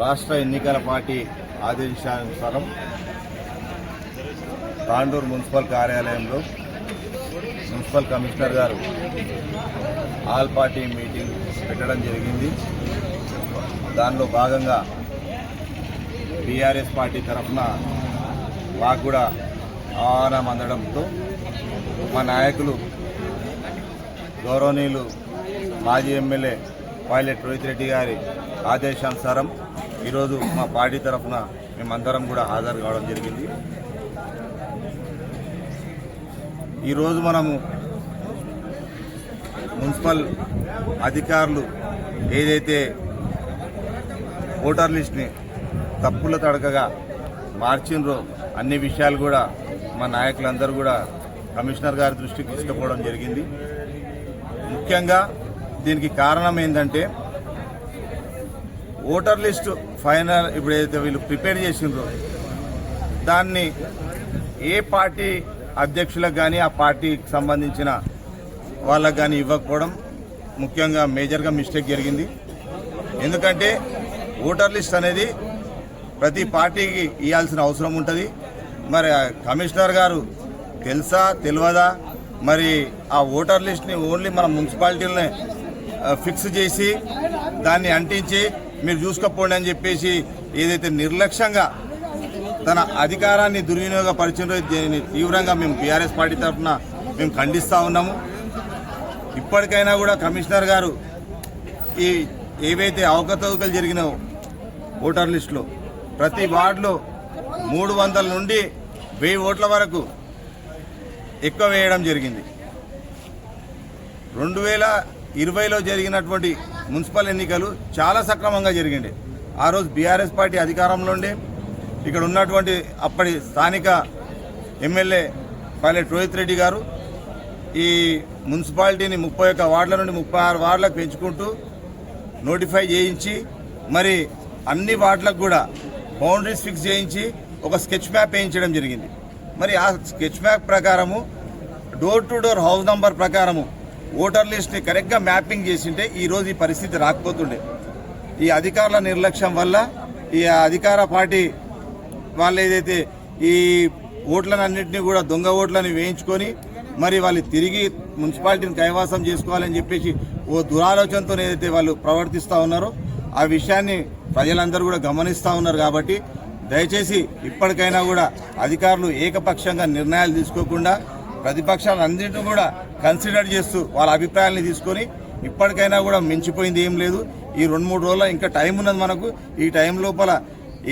రాష్ట్ర ఎన్నికల పార్టీ ఆదేశానుసారం తాండూరు మున్సిపల్ కార్యాలయంలో మున్సిపల్ కమిషనర్ గారు ఆల్ పార్టీ మీటింగ్ పెట్టడం జరిగింది. దానిలో భాగంగా టీఆర్ఎస్ పార్టీ తరఫున మాకు కూడా ఆహ్వానం అందడంతో మా నాయకులు గౌరవనీయులు మాజీ ఎమ్మెల్యే పైలట్ రోహిత్ రెడ్డి గారి ఆదేశానుసారం ఈరోజు మా పార్టీ తరఫున మేమందరం కూడా హాజరు కావడం జరిగింది. ఈరోజు మనము మున్సిపల్ అధికారులు ఏదైతే ఓటర్ లిస్ట్ని తప్పుల తడకగా మార్చిండ్రో అన్ని విషయాలు కూడా మా నాయకులందరూ కూడా కమిషనర్ గారి దృష్టికి తీసుకుపోవడం జరిగింది. ముఖ్యంగా దీనికి కారణం ఏంటంటే ఓటర్ లిస్టు ఫైనల్ ఇప్పుడు ఏదైతే వీళ్ళు ప్రిపేర్ చేసిండ్రో దాన్ని ఏ పార్టీ అధ్యక్షులకు కానీ ఆ పార్టీకి సంబంధించిన వాళ్ళకు కానీ ఇవ్వకపోవడం ముఖ్యంగా మేజర్గా మిస్టేక్ జరిగింది. ఎందుకంటే ఓటర్ లిస్ట్ అనేది ప్రతి పార్టీకి ఇవ్వాల్సిన అవసరం ఉంటుంది. మరి కమిషనర్ గారు తెలుసా తెలియదా మరి ఆ ఓటర్ లిస్ట్ని ఓన్లీ మన మున్సిపాలిటీలనే ఫిక్స్ చేసి దాన్ని అంటించి మీరు చూసుకోపోండి అని చెప్పేసి ఏదైతే నిర్లక్ష్యంగా తన అధికారాన్ని దుర్వినియోగపరిచిందో దీన్ని తీవ్రంగా మేము టీఆర్ఎస్ పార్టీ తరఫున మేము ఖండిస్తూ ఉన్నాము. ఇప్పటికైనా కూడా కమిషనర్ గారు ఈ ఏవైతే అవకతవకలు జరిగినాయో ఓటర్ లిస్టులో ప్రతి వార్డులో 300 నుండి 1000 ఓట్ల వరకు ఎక్కువ వేయడం జరిగింది. 2020లో జరిగినటువంటి మున్సిపల్ ఎన్నికలు చాలా సక్రమంగా జరిగింది. ఆ రోజు బీఆర్ఎస్ పార్టీ అధికారంలో ఉండే ఇక్కడ ఉన్నటువంటి అప్పటి స్థానిక ఎమ్మెల్యే పైలట్ రోహిత్ రెడ్డి గారు ఈ మున్సిపాలిటీని 31 వార్డుల నుండి 36 వార్డులకు పెంచుకుంటూ నోటిఫై చేయించి మరి అన్ని వార్డులకు కూడా బౌండరీస్ ఫిక్స్ చేయించి ఒక స్కెచ్ మ్యాప్ వేయించడం జరిగింది. మరి ఆ స్కెచ్ మ్యాప్ ప్రకారము door to door house number ప్రకారము ఓటర్ లిస్ట్ని కరెక్ట్గా మ్యాపింగ్ చేసింటే ఈరోజు ఈ పరిస్థితి రాకపోతుండే. ఈ అధికారుల నిర్లక్ష్యం వల్ల ఈ అధికార పార్టీ వాళ్ళు ఏదైతే ఈ ఓట్లన్నింటినీ కూడా దొంగ ఓట్లని వేయించుకొని మరి వాళ్ళు తిరిగి మున్సిపాలిటీని కైవాసం చేసుకోవాలని చెప్పేసి ఓ దురాలోచనతో ఏదైతే వాళ్ళు ప్రవర్తిస్తూ ఉన్నారో ఆ విషయాన్ని ప్రజలందరూ కూడా గమనిస్తూ ఉన్నారు. కాబట్టి దయచేసి ఇప్పటికైనా కూడా అధికారులు ఏకపక్షంగా నిర్ణయాలు తీసుకోకుండా ప్రతిపక్షాలన్నింటినీ కూడా కన్సిడర్ చేస్తూ వాళ్ళ అభిప్రాయాలని తీసుకొని ఇప్పటికైనా కూడా మించిపోయింది ఏం లేదు. ఈ 2-3 రోజుల్లో ఇంకా టైం ఉన్నది మనకు. ఈ టైం లోపల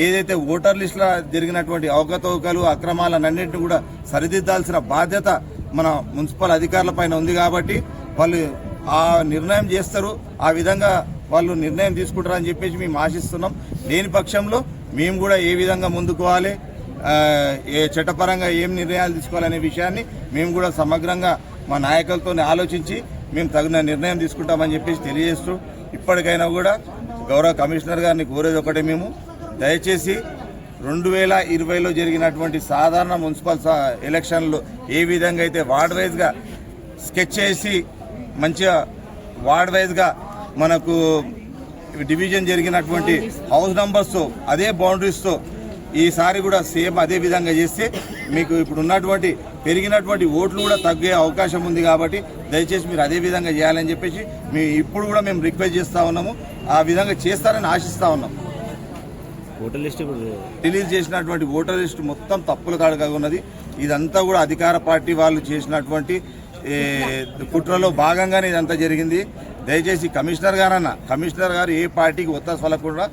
ఏదైతే ఓటర్ లిస్టులో జరిగినటువంటి అవకతవకలు అక్రమాలన్నింటినీ కూడా సరిదిద్దాల్సిన బాధ్యత మన మున్సిపల్ అధికారుల పైన ఉంది. కాబట్టి వాళ్ళు ఆ నిర్ణయం చేస్తారు, ఆ విధంగా వాళ్ళు నిర్ణయం తీసుకుంటారని చెప్పేసి మేము ఆశిస్తున్నాం. లేని పక్షంలో మేము కూడా ఏ విధంగా ముందుకోవాలి, ఏ చట్టపరంగా ఏం నిర్ణయాలు తీసుకోవాలనే విషయాన్ని మేము కూడా సమగ్రంగా మా నాయకులతో ఆలోచించి మేము తగిన నిర్ణయం తీసుకుంటామని చెప్పేసి తెలియజేస్తూ ఇప్పటికైనా కూడా గౌరవ కమిషనర్ గారిని కోరేది ఒకటే, మేము దయచేసి 2020లో జరిగినటువంటి సాధారణ మున్సిపల్ ఎలక్షన్లో ఏ విధంగా అయితే వార్డ్ వైజ్గా స్కెచ్ చేసి మంచిగా వార్డ్ వైజ్గా మనకు డివిజన్ జరిగినటువంటి హౌస్ నంబర్స్తో అదే బౌండరీస్తో ఈసారి కూడా సేమ్ అదే విధంగా చేస్తే మీకు ఇప్పుడు ఉన్నటువంటి పెరిగినటువంటి ఓట్లు కూడా తగ్గే అవకాశం ఉంది. కాబట్టి దయచేసి మీరు అదే విధంగా చేయాలని చెప్పేసి ఇప్పుడు కూడా మేము రిక్వెస్ట్ చేస్తూ ఉన్నాము. ఆ విధంగా చేస్తారని ఆశిస్తూ ఉన్నాం. ఓటర్ లిస్ట్ రిలీజ్ చేసినటువంటి ఓటర్ లిస్ట్ మొత్తం తప్పుల తడకగా ఉన్నది. ఇదంతా కూడా అధికార పార్టీ వాళ్ళు చేసినటువంటి కుట్రలో భాగంగానే ఇదంతా జరిగింది. దయచేసి కమిషనర్ గారు ఏ పార్టీకి ఒత్తాసలకుండా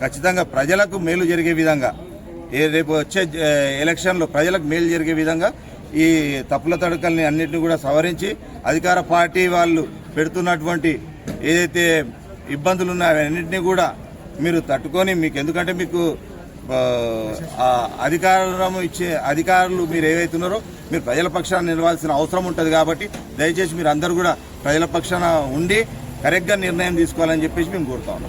ఖచ్చితంగా ప్రజలకు మేలు జరిగే విధంగా రేపు వచ్చే ఎలక్షన్లో ప్రజలకు మేలు జరిగే విధంగా ఈ తప్పుల తడకల్ని అన్నింటినీ కూడా సవరించి అధికార పార్టీ వాళ్ళు పెడుతున్నటువంటి ఏదైతే ఇబ్బందులు ఉన్నాయో అన్నింటినీ కూడా మీరు తట్టుకొని ఎందుకంటే మీకు అధికారం ఇచ్చే అధికారులు మీరు ఏవైతున్నారో మీరు ప్రజల పక్షాన నిలవాల్సిన అవసరం ఉంటుంది. కాబట్టి దయచేసి మీరు అందరూ కూడా ప్రజల పక్షాన ఉండి కరెక్ట్గా నిర్ణయం తీసుకోవాలని చెప్పేసి మేము కోరుతా ఉన్నాం.